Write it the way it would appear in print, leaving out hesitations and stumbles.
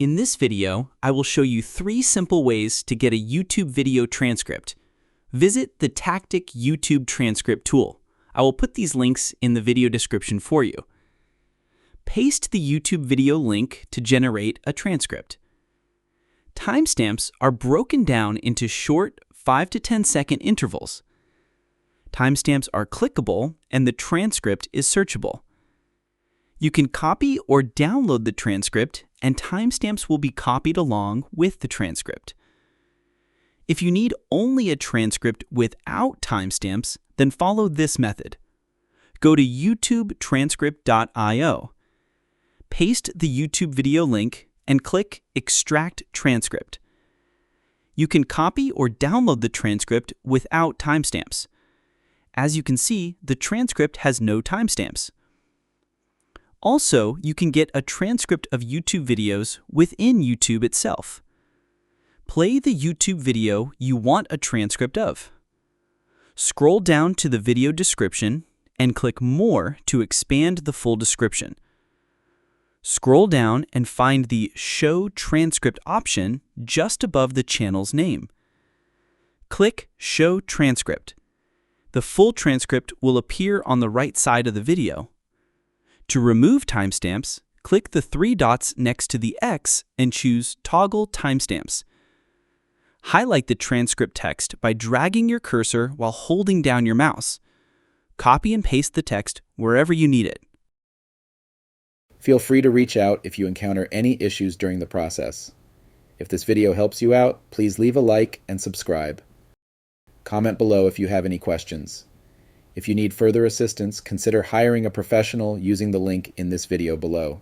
In this video, I will show you 3 simple ways to get a YouTube video transcript. Visit the Tactic YouTube Transcript tool. I will put these links in the video description for you. Paste the YouTube video link to generate a transcript. Timestamps are broken down into short 5 to 10 second intervals. Timestamps are clickable and the transcript is searchable. You can copy or download the transcript and timestamps will be copied along with the transcript. If you need only a transcript without timestamps, then follow this method. Go to youtubetranscript.io. Paste the YouTube video link and click Extract Transcript. You can copy or download the transcript without timestamps. As you can see, the transcript has no timestamps. Also, you can get a transcript of YouTube videos within YouTube itself. Play the YouTube video you want a transcript of. Scroll down to the video description and click More to expand the full description. Scroll down and find the Show Transcript option just above the channel's name. Click Show Transcript. The full transcript will appear on the right side of the video. To remove timestamps, click the 3 dots next to the X and choose Toggle Timestamps. Highlight the transcript text by dragging your cursor while holding down your mouse. Copy and paste the text wherever you need it. Feel free to reach out if you encounter any issues during the process. If this video helps you out, please leave a like and subscribe. Comment below if you have any questions. If you need further assistance, consider hiring a professional using the link in this video below.